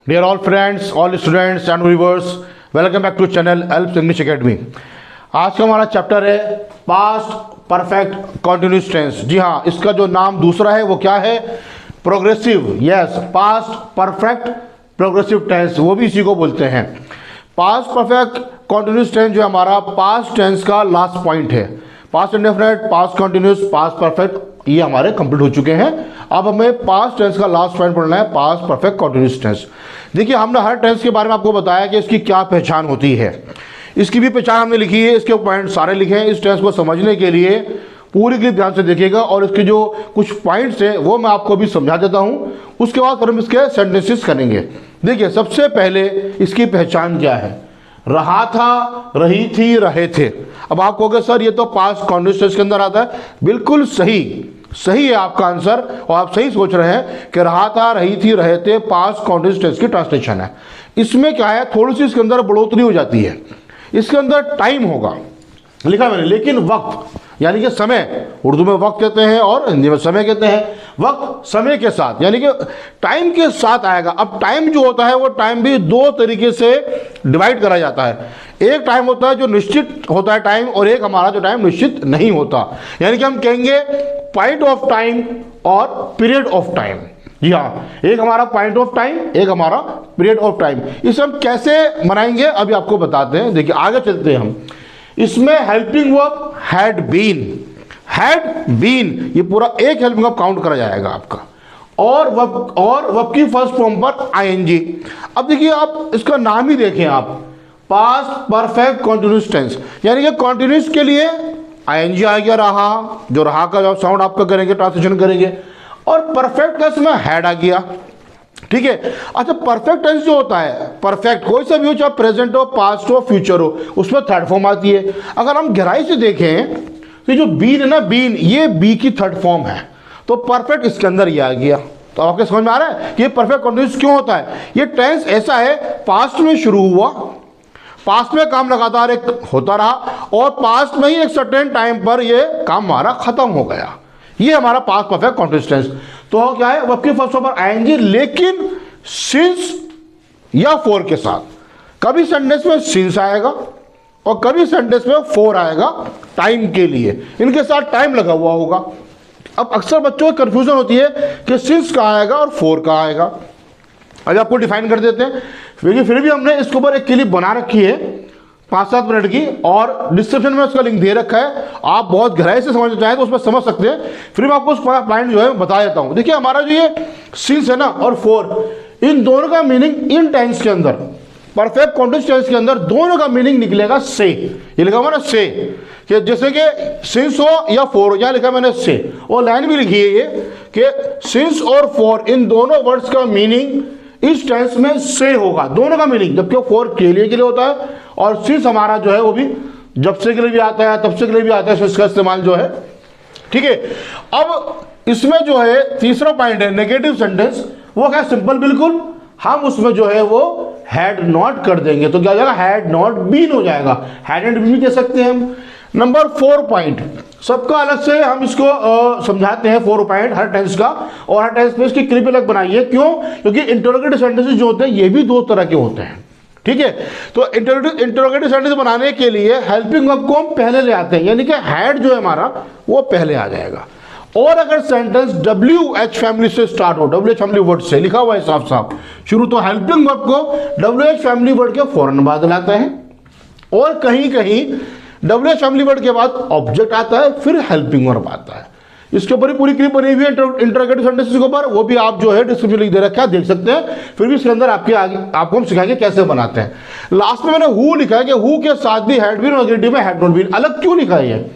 Dear all friends, all students and viewers, welcome back to channel Alps English Academy। आज का हमारा chapter है past perfect continuous tense. जी हाँ, इसका जो नाम दूसरा है वो क्या है? Progressive. Yes, past perfect progressive tense, वो भी इसी को बोलते हैं। पास्ट परफेक्ट कंटिन्यूस टेंस जो हमारा पास्ट टेंस का लास्ट पॉइंट है। Past indefinite, past continuous, past perfect, ये हमारे कंप्लीट हो चुके हैं। अब हमें पास्ट टेंस का लास्ट पॉइंट पढ़ना है, पास्ट परफेक्ट कंटिन्यूस टेंस। देखिए, हमने हर टेंस के बारे में आपको बताया कि इसकी क्या पहचान होती है। इसकी भी पहचान हमने लिखी है, इसके पॉइंट सारे लिखे हैं। इस टेंस को समझने के लिए पूरी क्लिप ध्यान से देखिएगा और इसके जो कुछ पॉइंट्स है वो मैं आपको भी समझा देता हूँ। उसके बाद हम इसके सेंटेंसेस करेंगे। देखिए, सबसे पहले इसकी पहचान क्या है? रहा था, रही थी, रहे थे। अब आप कहोगे सर ये तो पास्ट कंटिन्यूस टेंस के अंदर आता है। बिल्कुल सही है आपका आंसर, और आप सही सोच रहे हैं कि रहा था, रही थी, रहे थे पास्ट कंटिन्यूस टेंस की ट्रांसलेशन है। इसमें क्या है, थोड़ी सी इसके अंदर बढ़ोतरी हो जाती है। इसके अंदर टाइम होगा लिखा मैंने, लेकिन वक्त यानी कि समय, उर्दू में वक्त कहते हैं और हिंदी में समय कहते हैं। वक्त समय के साथ यानी कि टाइम के साथ आएगा। अब टाइम जो होता है वो टाइम भी दो तरीके से डिवाइड करा जाता है। एक टाइम होता है जो निश्चित होता है टाइम, और एक हमारा जो टाइम निश्चित नहीं होता। यानी कि हम कहेंगे पॉइंट ऑफ टाइम और पीरियड ऑफ टाइम। जी हाँ, एक हमारा पॉइंट ऑफ टाइम, एक हमारा पीरियड ऑफ टाइम। इसे हम कैसे बनाएंगे अभी आपको बताते हैं। देखिए, आगे चलते हैं हम। इसमें हेल्पिंग वर्ब हैड बीन, ये पूरा एक हेल्पिंग वर्ब काउंट करा जाएगा आपका, और वर्ब की फर्स्ट फॉर्म पर आईएनजी। अब देखिए, आप इसका नाम ही देखें आप, पास्ट परफेक्ट कंटिन्यूस टेंस, यानी कि कंटिन्यूस के लिए आईएनजी आ गया, रहा, जो रहा का जब साउंड आपका करेंगे, ट्रांसलेशन करेंगे, और परफेक्ट टेंस में हैड आ गया। ठीक है। अच्छा, परफेक्ट टेंस जो होता है, परफेक्ट कोई सा भी हो, चाहे प्रेजेंट हो, पास्ट हो, फ्यूचर हो, उसमें थर्ड फॉर्म आती है। अगर हम गहराई से देखें तो जो बीन है ना, बीन, ये बी की थर्ड फॉर्म है, तो परफेक्ट इसके अंदर ये आ गया। तो आपके समझ में आ रहा है कि ये परफेक्ट कंटिन्यूस क्यों होता है? ये टेंस ऐसा है, पास्ट में शुरू हुआ, पास्ट में काम लगातार एक होता रहा, और पास्ट में ही एक सर्टेन टाइम पर ये काम हमारा खत्म हो गया। ये हमारा पास्ट परफेक्ट कंटिन्यूस टेंस। तो क्या है, वर्ब की फर्स्ट पर आएंगे, लेकिन सिंस या फॉर के साथ। कभी सेंटेंस में सिंस आएगा और कभी सेंटेंस में फॉर आएगा टाइम के लिए, इनके साथ टाइम लगा हुआ होगा। अब अक्सर बच्चों को कंफ्यूजन होती है कि सिंस कहाँ आएगा और फॉर कहाँ आएगा। आज आपको डिफाइन कर देते हैं। फिर भी हमने इसके ऊपर एक क्लिप बना रखी है 5-7 मिनट की, और डिस्क्रिप्शन में उसका लिंक दे रखा है। आप बहुत गहराई से समझना चाहें तो उसमें समझ सकते हैं। फिर मैं आपको उस पॉइंट जो है बता देता हूं। देखिए, हमारा जो ये सिंस है ना और फोर, इन दोनों का मीनिंग इन टेंस के अंदर, परफेक्ट कंटिन्यूस टेंस के अंदर दोनों का मीनिंग निकलेगा से। ये लिखा हुआ ना से, कि जैसे कि सिंस हो या फोर हो, यहाँ लिखा मैंने से, और लाइन भी लिखी है ये कि सिंस और फोर, इन दोनों वर्ड्स का मीनिंग इस टेंस में से होगा, दोनों का मीनिंग। जबकि फोर के लिए होता है, और सिंस हमारा जो है वो भी जब से के लिए भी आता है, तब से के लिए भी आता है, इसका इस्तेमाल जो है। ठीक है। अब इसमें जो है तीसरा पॉइंट है नेगेटिव सेंटेंस। वो क्या, सिंपल बिल्कुल, हम उसमें जो है वो हैड नॉट कर देंगे, तो क्या हो जाएगा, हैड नॉट बीन हो जाएगा। हैड एंड बीन कह सकते हैं हम। नंबर 4 पॉइंट, सबका अलग से हम इसको समझाते हैं 4 पॉइंट हर टेंस का, और हर टेंस में इसकी क्लिप अलग बनाई है। क्यों? क्योंकि इंटरोगेटिव सेंटेंसेस जो होते हैं ये भी 2 तरह के होते हैं। ठीक है। तो इंटरोगेटिव सेंटेंस बनाने के लिए हेल्पिंग वर्ब को हम पहले ले आते हैं, यानी कि हैड जो है हमारा वो पहले आ जाएगा। और अगर सेंटेंस WH फैमिली से स्टार्ट हो, WH फैमिली वर्ड से लिखा हुआ है साफ साफ शुरू, तो हेल्पिंग वर्ब को WH फैमिली वर्ड के फौरन बाद लाता है। और कहीं कहीं WH फैमिली वर्ड के बाद ऑब्जेक्ट आता है, फिर हेल्पिंग वर्ब आता है। इसके ऊपर ही पूरी क्लिप बनी हुई है इंटरोगेटिव सेंटेंसेस के ऊपर, वो भी आप जो है डिस्क्रिप्शन लिंक दे रखा है, देख सकते हैं। फिर भी इसके अंदर आपके आगे आपको हम सिखाएंगे कैसे बनाते हैं। लास्ट में मैंने हु लिखा है कि हु के साथ भी हैड बीन और नेगेटिव में हैड नॉट बीन। अलग क्यों लिखा है?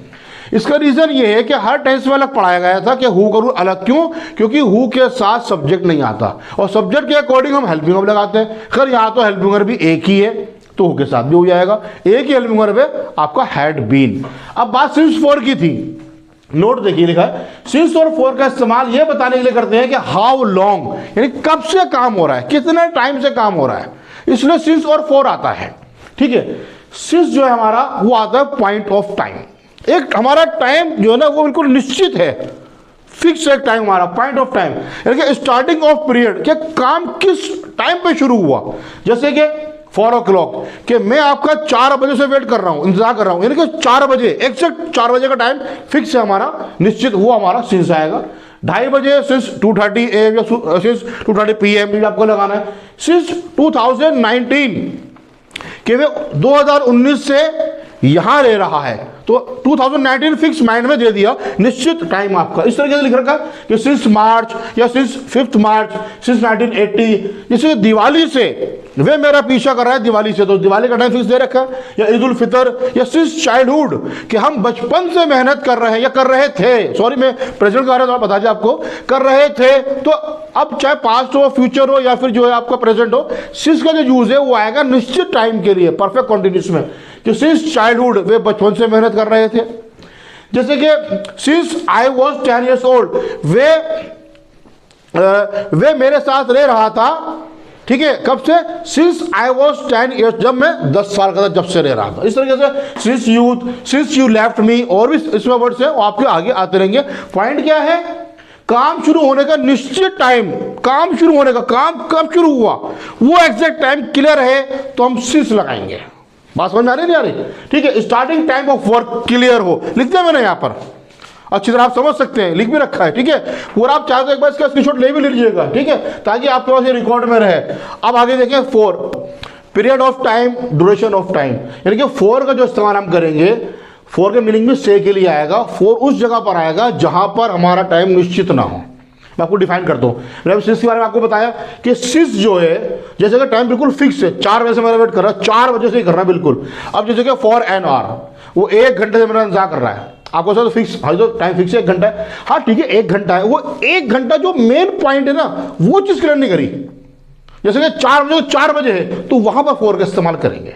इसका रीजन ये है कि हर टेंस में अलग पढ़ाया गया था कि हु करूं अलग। क्यों? क्योंकि हु के साथ सब्जेक्ट नहीं आता, और सब्जेक्ट के अकॉर्डिंग हम हेल्पिंग वर्ब लगाते हैं। खैर, यहाँ तो हेल्पिंग वर्ब भी एक ही है, तो हु के साथ भी हो जाएगा। एक ही हेल्पिंग वर्ब है आपका हैड बीन। अब बात सिंस फॉर की थी, नोट देखिए लिखा है, सिंस और फॉर का इस्तेमाल ये बताने के लिए करते हैं कि हाउ लॉन्ग, यानी कब से काम हो रहा है, कितने टाइम से काम हो रहा है, इसलिए सिंस और फॉर आता है। ठीक है। सिंस जो है हमारा वो आता है पॉइंट ऑफ टाइम, एक हमारा टाइम जो है ना वो बिल्कुल निश्चित है। फिक्स एक टाइम हमारा, पॉइंट ऑफ टाइम, यानी कि स्टार्टिंग ऑफ पीरियड, कि काम किस टाइम पे शुरू हुआ। जैसे कि 4 o'clock, कि मैं आपका 4 बजे से वेट कर रहा हूं, इंतजार कर रहा हूं, यानी कि 4 बजे, एग्जैक्ट 4 बजे का टाइम फिक्स है हमारा, निश्चित, वो हमारा सिंस आएगा। 2:30 बजे सिंस 2:30 AM या सिंस 2:30 PM आपको लगाना है। सिंस 2019, कि वे 2019 से यहां रह रहा है, तो 2019 फिक्स माइंड में दे दिया, निश्चित टाइम आपका इस तरीके से लिख रखा कि सिंस मार्च या सिंस 5 मार्च सिंस 1980। जैसे दिवाली से वे मेरा पीछा कर रहा है, दिवाली से, तो दिवाली का टाइम फिक्स दे रखा है। या ईद उल फितर, या सिंस चाइल्डहुड, कि हम बचपन से मेहनत कर रहे हैं या कर रहे थे, सॉरी मैं प्रेजेंट कर रहा था, बता दिया आपको, कर रहे थे। तो अब चाहे पास्ट हो, फ्यूचर हो, या फिर जो है आपका प्रेजेंट हो, सिंस का जो यूज है वो आएगा निश्चित टाइम के लिए, परफेक्ट कंटिन्यूस में, कि सिंस चाइल्डहुड, वे बचपन से मेहनत कर रहे थे। जैसे कि since I was 10 years old, वे मेरे साथ रह रहा था, ठीक है, कब से? सिंस आई वॉज 10 years, जब मैं 10 साल का था, जब से रह रहा था। इस तरीके से since youth, since you left me, और भी इसमें वर्ड्स हैं, आपके आगे आते रहेंगे। पॉइंट क्या है? काम शुरू होने का निश्चित टाइम, काम शुरू होने का, काम कब शुरू हुआ वो एग्जैक्ट टाइम क्लियर है तो हम सिंस लगाएंगे। बात समझ में आ रही नहीं आ रही? ठीक है, starting time of work clear हो, लिख दिया मैंने यहाँ पर, अच्छी तरह आप समझ सकते हैं, लिख भी रखा है, ठीक है। पूरा आप चाहे तो एक बार इसका स्क्रीनशॉट ले भी लीजिएगा, ठीक है, ताकि आपके पास ये रिकॉर्ड में रहे। अब आगे देखें 4, period of time, duration of time, यानी कि 4 का जो इस्तेमाल हम करेंगे, 4 के मीनिंग में से के लिए आएगा। 4 उस जगह पर आएगा जहां पर हमारा टाइम निश्चित ना हो। मैं आपको डिफाइन करता हूँ, मैंने सिंस के बारे में आपको बताया कि सिंस जो है, जैसे कि टाइम बिल्कुल फिक्स है, 4 बजे से मेरा वेट कर रहा है, 4 बजे से ही कर रहा है बिल्कुल। अब जैसे कि फॉर एन आवर, वो 1 घंटे से मेरा इंतजार कर रहा है, आपको तो फिक्स, हाँ जो टाइम फिक्स है 1 घंटा है, हाँ ठीक है 1 घंटा है, वो 1 घंटा जो मेन पॉइंट है ना, वो चीज़ क्लियर नहीं करी। जैसे कि 4 बजे 4 बजे है, तो वहां पर 4 का इस्तेमाल करेंगे।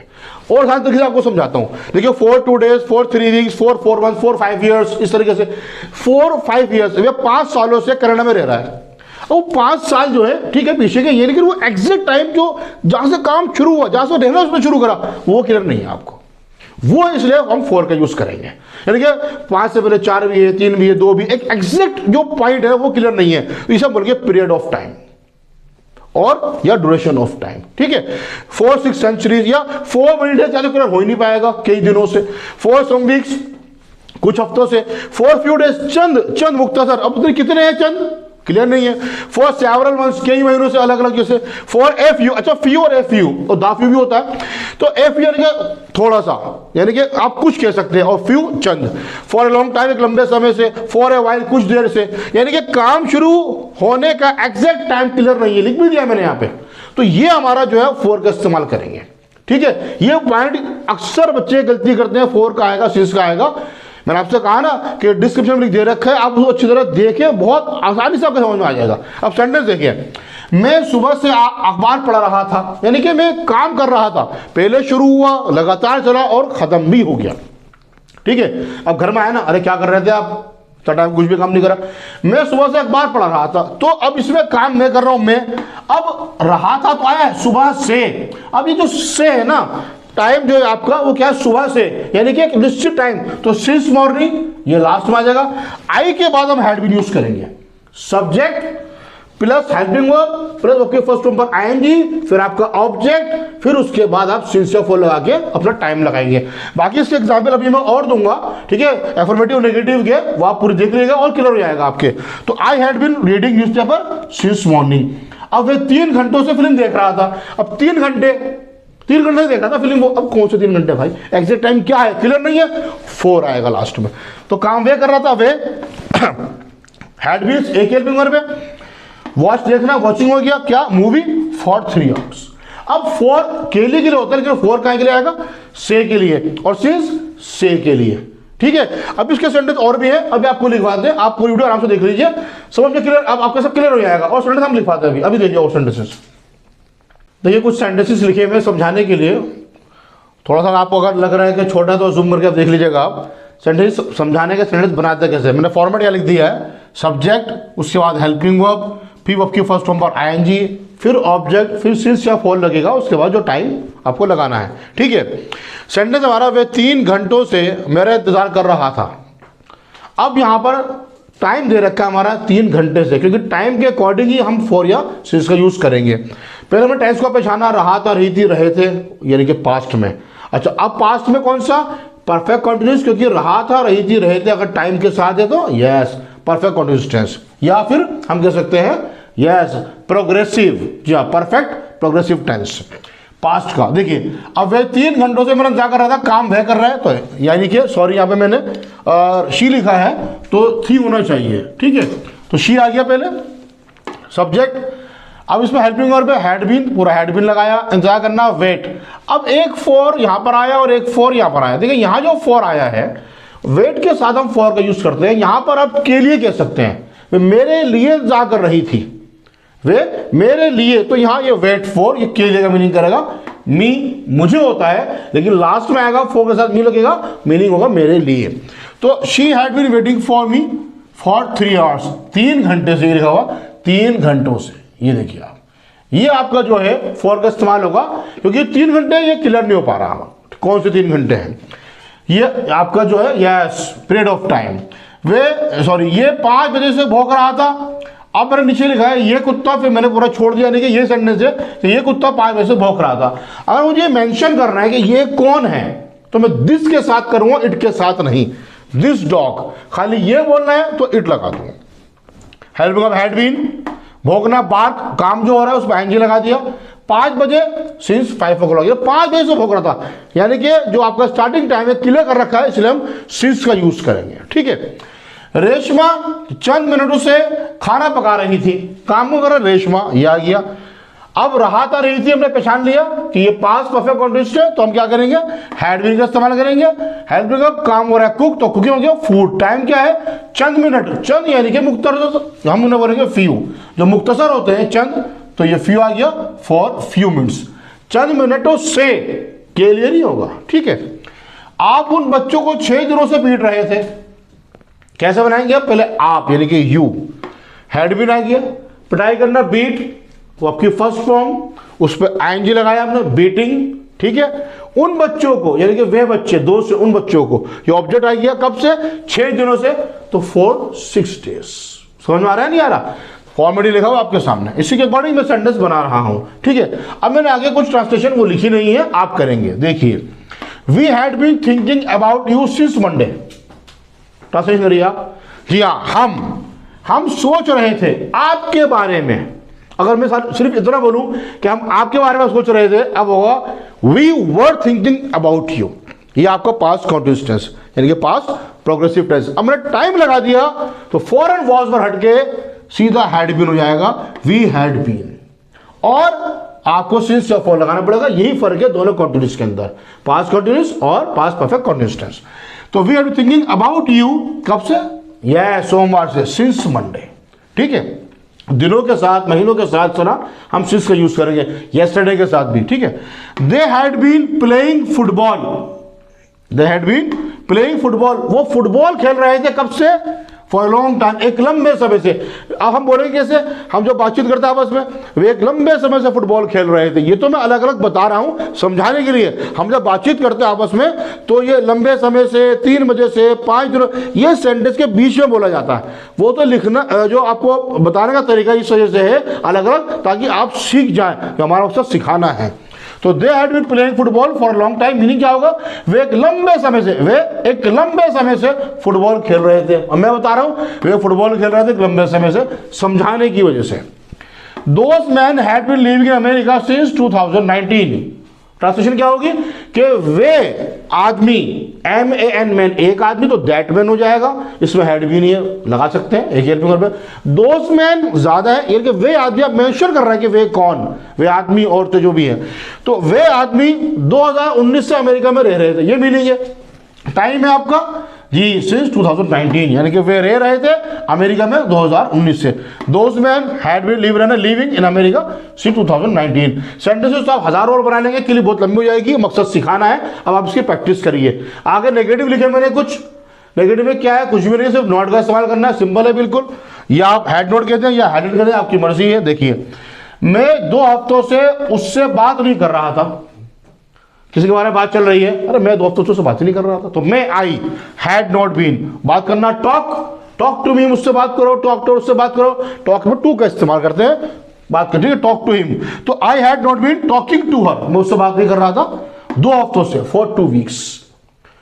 और आसान तरीके से आपको समझाता हूं, देखिए 4 2 days, 4 3 weeks, 4 4 months, 4 5 years, इस तरीके से 4 5 years, वे 5 सालों से कनाडा में रह रहा है। वो 5 साल जो है, ठीक है, पीछे के ये, लेकिन वो एग्जैक्ट टाइम जो जहां से काम शुरू हुआ, जहां से रहना उसमें शुरू करा, वो क्लियर नहीं है आपको, वो इसलिए हम 4 का यूज करेंगे। यानी कि 5 से पहले 4 भी है, 3 भी है, 2 भी, एक एग्जैक्ट जो पॉइंट है वो क्लियर नहीं है, तो इसे बोल के पीरियड ऑफ टाइम और या ड्यूरेशन ऑफ टाइम, ठीक है। 4 6 centuries या 4 मिनट है, ज्यादा क्लियर हो ही नहीं पाएगा कई दिनों से। 4 some weeks, कुछ हफ्तों से। 4 few days, चंद मुख्तसर, अब तो कितने हैं चंद, क्लियर नहीं है। 4 several months, कई महीनों से अलग अलग, जैसे 4 a few, अच्छा few और a few और दा few भी होता है, तो a few यानी कि थोड़ा सा, यानी कि आप कुछ कह सकते हैं, और few Chand. for a long time, एक लंबे समय से। for a while, कुछ देर से, यानी कि काम शुरू होने का एग्जैक्ट टाइम क्लियर नहीं है, लिख भी दिया मैंने यहाँ पे। तो ये हमारा जो है 4 का इस्तेमाल करेंगे, ठीक है। ये पॉइंट अक्सर बच्चे गलती करते हैं, 4 का आएगा, 6 का आएगा। मैंने आपसे कहा ना कि डिस्क्रिप्शन में लिख दे रखा है, आप उसको अच्छी तरह देखें, बहुत आसानी से आपको समझ में आ जाएगा। अब सेंटेंस देखिए, मैं सुबह से अखबार पढ़ रहा था, यानी कि मैं काम कर रहा था, पहले शुरू हुआ, लगातार चला और खत्म भी हो गया, ठीक है। अब घर में आए ना, अरे क्या कर रहे थे आप, टाइम कुछ भी काम नहीं करा, मैं सुबह से अखबार पढ़ रहा था, तो अब इसमें काम मैं कर रहा हूं, मैं अब रहा था तो आया है सुबह से। अब ये जो से है ना, टाइम जो है आपका वो क्या है, सुबह से, यानी कि एक निश्चित टाइम, तो सिंस मॉर्निंग ये लास्ट में आ जाएगा। आई के बाद हम हैड बीन यूज करेंगे, subject plus helping verb plus okay first form पर आईएनजी, फिर आपका ऑब्जेक्ट, फिर उसके बाद आप सिंस या फॉर लगा के अपना टाइम लगाएंगे। बाकी इसके एग्जांपल अभी मैं और दूंगा, ठीक है, एफर्मेटिव नेगेटिव के, वो आप पूरी देख लीजिएगा और क्लियर हो जाएगा आपके। तो I had been reading newspaper since morning. अब वे 3 घंटों से फिल्म देख रहा था, अब 3 घंटे से देख रहा था फिल्म, वो अब कौन से 3 घंटे भाई, एग्जैक्ट टाइम क्या है क्लियर नहीं है, 4 आएगा लास्ट में। तो काम वे कर रहा था, वे हैड बीन एक हेल्पिंग वर्ब है। वॉच देखना, वॉचिंग हो गया, क्या मूवी, फॉर 3 hours। अब 4 के लिए होता है, लेकिन 4 कहाँ के लिए आएगा, से के लिए, और सिंस से के लिए, ठीक है। अब इसके सेंटेंस और भी है, अभी आपको लिखवाते हैं, आप पूरी वीडियो आराम से देख लीजिए, समझ में क्लियर, अब आपका सब क्लियर हो जाएगा। और सेंटेंस हम लिखवाते हैं अभी देखिए और सेंटेंसेस। देखिए कुछ सेंटेंसेस लिखे हुए समझाने के लिए, थोड़ा सा आपको अगर लग रहा है कि छोटा तो जूम करके आप देख लीजिएगा। आप सेंटेंस समझाने के सेंटेंस बनाते कैसे, मैंने फॉर्मेट यहाँ लिख दिया है, सब्जेक्ट, उसके बाद हेल्पिंग वर्ब, फिर वर्ब की फर्स्ट फॉर्म पर आईएनजी, फिर ऑब्जेक्ट, फिर सिंस या फॉर लगेगा, उसके बाद जो टाइम आपको लगाना है, ठीक है। सेंटेंस हमारा, वे 3 घंटों से मेरा इंतजार कर रहा था। अब यहाँ पर टाइम दे रखा है हमारा 3 घंटे से, क्योंकि टाइम के अकॉर्डिंग ही हम फॉर या सिंस का यूज़ करेंगे। पहले हमने टेंस को पहचाना, रहा था, रही थी, रहे थे, यानी कि पास्ट में। अच्छा, अब पास्ट में कौन सा? परफेक्ट कंटिन्यूस, क्योंकि रहा था, रही थी, रहे थे अगर टाइम के साथ है तो यस परफेक्ट कंटिन्यूस टेंस, या फिर हम कह सकते हैं यस प्रोग्रेसिव, जी हाँ परफेक्ट प्रोग्रेसिव टेंस पास्ट का। देखिए अब वह 3 घंटों से मेरा इंतजार कर रहा था, काम वह कर रहा है, तो यानी कि सॉरी यहाँ पे मैंने शी लिखा है तो थी होना चाहिए, ठीक है। तो शी आ गया पहले सब्जेक्ट। अब इसमें हेल्पिंग वर्ब पे हैड बीन, पूरा हैड बीन लगाया, इंतजार करना, वेट। अब एक फॉर यहाँ पर आया और एक फॉर यहाँ पर आया। देखिए यहाँ जो फॉर आया है वेट के साथ हम फॉर का यूज करते हैं। यहाँ पर आप के लिए कह सकते हैं, वे मेरे लिए इंतजार कर रही थी, वे मेरे लिए, तो यहाँ ये वेट फॉर, ये के लिए का मीनिंग करेगा मी, मुझे होता है, लेकिन लास्ट में आएगा फॉर के साथ मी लगेगा, मीनिंग होगा मेरे लिए। तो she had been waiting for me for 3 hours, 3 घंटे से, ये लिखा हुआ 3 घंटों से। ये देखिए आप, ये आपका जो है फॉर का इस्तेमाल होगा, क्योंकि 3 घंटे ये क्लियर नहीं हो पा रहा, कौन से 3 घंटे हैं, ये आपका जो है yes period of time. Way sorry ये 5 बजे से भौंक रहा था। अब मैंने नीचे लिखा है ये कुत्ता, फिर मैंने पूरा छोड़ दिया, नहीं कि ये सेंटेंस है कि ये कुत्ता 5 बजे से भौंक रहा था। अगर मुझे मेंशन करना है कि ये कौन है तो मैं दिस के साथ करूंगा, इट के साथ नहीं। दिस डॉग, खाली ये बोलना है तो इट लगा दूंगा। हेल्पिंग ऑफ हैड बीन, भौंकना, बार्क, काम जो हो रहा है उसमें एनजी लगा दिया। 5 बजे सिंस 5 o'clock, ये 5 बजे से भौंक रहा था, यानी कि जो आपका स्टार्टिंग टाइम है क्लियर कर रखा है, इसलिए हम सिंस का यूज करेंगे, ठीक है। रेशमा चंद मिनटों से खाना पका रही थी, काम को कर रहा रेशमा, ये आ गया। अब रहा था, रही थी, हमने पहचान लिया कि ये पास्ट परफेक्ट कंटीन्यूअस है, तो हम क्या करेंगे? हैड बीन का इस्तेमाल करेंगे। हैड बीन का काम हो रहा है कुक, तो कुकिंग हो गया फूड। टाइम क्या है? चंद मिनट, चंद यानी कि मुख्तसर, हम उन्हें बोलेंगे फ्यू, जो मुख्तसर होते हैं चंद, तो ये फ्यू आ गया फॉर फ्यू मिनट्स। चंद मिनटों से के लिए नहीं होगा, ठीक है। आप उन बच्चों को 6 दिनों से पीट रहे थे, कैसे बनाएंगे? आप पहले आप यानी कि यू, हैड बीन आ गया, पिटाई करना बीट, वो आपकी फर्स्ट फॉर्म, उस पर आईएनजी लगाया हमने बीटिंग, ठीक है। उन बच्चों को यानी कि वे बच्चे, 2 से उन बच्चों को, ये ऑब्जेक्ट आ गया कब से? 6 दिनों से, तो फॉर 6 डेज। समझ में आ रहा है नहीं आ रहा? फॉर्मेटी लिखा हुआ आपके सामने, इसी के अकॉर्डिंग मैं सेंटेंस बना रहा हूं, ठीक है। अब मैंने आगे कुछ ट्रांसलेशन वो लिखी नहीं है, आप करेंगे। देखिए, we had been thinking about you since Monday, translation करिए आप। जी हाँ, हम सोच रहे थे आपके बारे में। अगर मैं सिर्फ इतना बोलूं कि हम आपके बारे में सोच रहे थे, अब होगा we were thinking about you. ये आपका पास्ट कंटीन्यूअस टेंस यानी कि पास्ट प्रोग्रेसिव टेंस। अब मैंने टाइम लगा दिया तो फॉरन वॉज पर हटके सीधा हैड बीन हो जाएगा, वी हैड बीन। और आपको सिंस या फॉर लगाना पड़ेगा, यही फर्क है दोनों कंटीन्यूअस के अंदर, पास्ट कंटीन्यूअस और पास्ट परफेक्ट कंटीन्यूअस टेंस। तो we are thinking about you कब से? यह सोमवार से, सिंस मंडे, ठीक है। दिनों के साथ, महीनों के साथ सुना हम सिंस का यूज करेंगे, यस्टरडे के साथ भी, ठीक है। They had been playing football, they had been playing football, वो फुटबॉल खेल रहे थे कब से? फॉर लॉन्ग टाइम, एक लंबे समय से। अब हम बोलेंगे कैसे? हम जो बातचीत करते हैं आपस में, वे एक लंबे समय से फुटबॉल खेल रहे थे। ये तो मैं अलग अलग बता रहा हूं समझाने के लिए। हम जब बातचीत करते हैं आपस में तो ये लंबे समय से, 3 बजे से, 5 दिनों, ये सेंटेंस के बीच में बोला जाता है। वो तो लिखना जो आपको बताने का तरीका इस वजह से है अलग अलग, ताकि आप सीख जाएं कि हमारा मकसद सिखाना है। तो they had been playing football for long time, meaning क्या होगा? वे एक लंबे समय से फुटबॉल खेल रहे थे। और मैं बता रहा हूं वे फुटबॉल खेल रहे थे एक लंबे समय से, समझाने की वजह से। Those man had been living in America since 2019। Translation क्या होगी कि वे आदमी, MAN मैन, एक आदमी, तो दैट मैन हो जाएगा, इसमें हैड भी नहीं है, लगा सकते हैं एक हेल्पिंग वर्ब पे। दोस मैन ज्यादा है, यानी कि वे आदमी, आप मेंशन कर रहा है कि वे कौन, वे आदमी औरतें जो भी है, तो वे आदमी 2019 से अमेरिका में रह रहे थे, ये मीनिंग है। टाइम है आपका जी सिंस 2019, यानी कि वे रह रहे थे अमेरिका में 2019 से। Those man had been living in America since 2019। Sentences तो आप हजारों और बना लेंगे, के लिए बहुत लंबी हो जाएगी, मकसद सिखाना है। अब आप इसकी प्रैक्टिस करिए। आगे नेगेटिव लिखे मैंने कुछ, नेगेटिव में क्या है? कुछ भी नहीं, सिर्फ नोट का इस्तेमाल करना है, सिंपल है बिल्कुल। या आप हैड नोट कहते हैं या हैडेड कहते हैं, आपकी मर्जी है। देखिए, मैं 2 हफ्तों से उससे बात नहीं कर रहा था, किसी के बारे में बात चल रही है, अरे मैं 2 हफ्तों से बात ही नहीं कर रहा था, तो मैं आई हैड नॉट बीन, बात करना टॉक, टॉक टू मी, मुझसे बात करो, टॉक टू उससे बात करो, टॉक में टू का इस्तेमाल करते हैं, बात करते हैं, टॉक टू हिम। तो I had not been talking to her, मैं उससे बात नहीं कर रहा था 2 हफ्तों से, फॉर 2 वीक्स।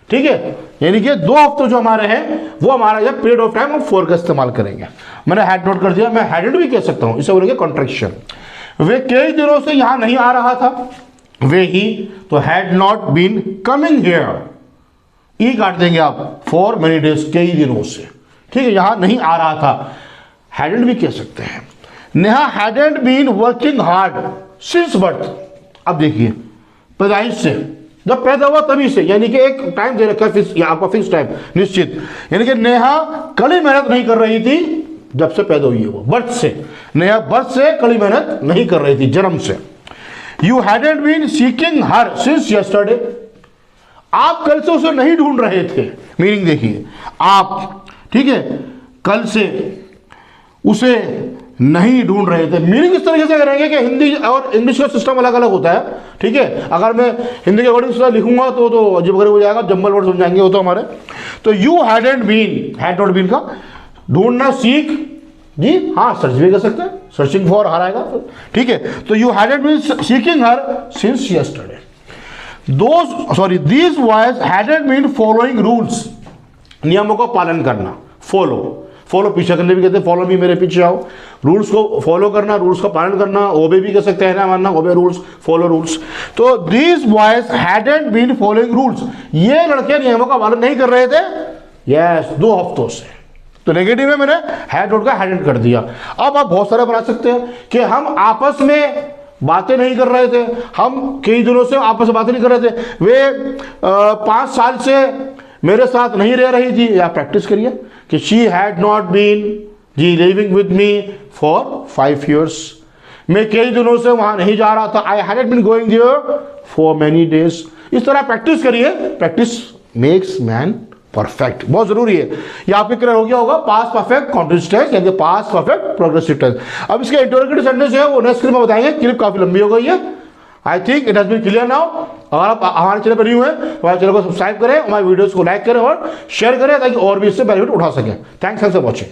ठीक है, यानी कि 2 हफ्ते जो हमारे हैं वो हमारा यह पीरियड ऑफ टाइम हम फॉर का इस्तेमाल करेंगे। मैंने हैड नोट कर दिया, मैं हैडेंट भी कह सकता हूं, इसे बोलेंगे कॉन्ट्रैक्शन। वे कई दिनों से यहां नहीं आ रहा था, वे ही, तो had not been coming here, ई काट देंगे आप, फॉर मेनी डेज, कई दिनों से। ठीक है, यहां नहीं आ रहा था, हैडेंट भी कह सकते हैं। Neha hadn't been working hard since birth. अब देखिए, पैदाइश से, जब पैदा हुआ तभी से, यानी कि एक टाइम दे रखा है आपका फिक्स टाइम, निश्चित। यानी कि नेहा कड़ी मेहनत नहीं कर रही थी जब से पैदा हुई है वो, बर्थ से। नेहा बर्थ से कड़ी मेहनत नहीं कर रही थी, जन्म से। You hadn't been seeking her since yesterday. आप कल से उसे नहीं ढूंढ रहे थे, मीनिंग देखिए आप, ठीक है, कल से उसे नहीं ढूंढ रहे थे। मीनिंग इस तरीके से करेंगे कि हिंदी और इंग्लिश का सिस्टम अलग अलग होता है। ठीक है, अगर मैं हिंदी के अकॉर्डिंग से लिखूंगा तो अजीब गरीब हो जाएगा, जम्बल वर्ड सुन जाएंगे वो तो हमारे। तो you hadn't been, had not been का ढूंढना, सीख जी, हाँ सर्च भी कर सकते हैं, सर्चिंग फॉर हर आएगा। ठीक है, तो you hadn't been seeking her since yesterday. These boys hadn't been following rules, नियमों का पालन करना, फॉलो पीछे करने भी कहते हैं, फॉलो भी मेरे पीछे आओ, रूल्स को फॉलो करना, रूल्स का पालन करना, ओबे भी कह सकते हैं ना, मानना ओबे रूल्स, फॉलो रूल्स। तो these boys hadn't been following rules, ये लड़के नियमों का पालन नहीं कर रहे थे, यस, 2 हफ्तों से। तो नेगेटिव में मैंने हैड नोट का हैडेंट कर दिया। अब आप बहुत सारे बना सकते हैं कि हम आपस में बातें नहीं कर रहे थे, हम कई दिनों से आपस में बातें नहीं कर रहे थे, वे 5 साल से मेरे साथ नहीं रह रही थी। या प्रैक्टिस करिए कि शी हैड नॉट बीन जी living with me for 5 years। मैं कई दिनों से वहां नहीं जा रहा था, I had been going there for many days. इस तरह प्रैक्टिस करिए, प्रैक्टिस मेक्स मैन परफेक्ट, बहुत जरूरी है। ये आपके क्लियर हो गया होगा, पास्ट परफेक्ट कॉन्टिन्यूअस टेंस यानी पास्ट परफेक्ट प्रोग्रेसिव टेंस। अब इसके इंटरोगेटिव सेंटेंस है वो नेक्स्ट क्लिप में बताएंगे, क्लिप काफी लंबी हो गई है। I think it has been clear now. अगर आप हमारे चैनल पर न्यू है तो हमारे चैनल को सब्सक्राइब करें, हमारे वीडियोस को लाइक करें और शेयर करें ताकि और भी इससे बेनिफिट उठा सकें। Thanks for watching.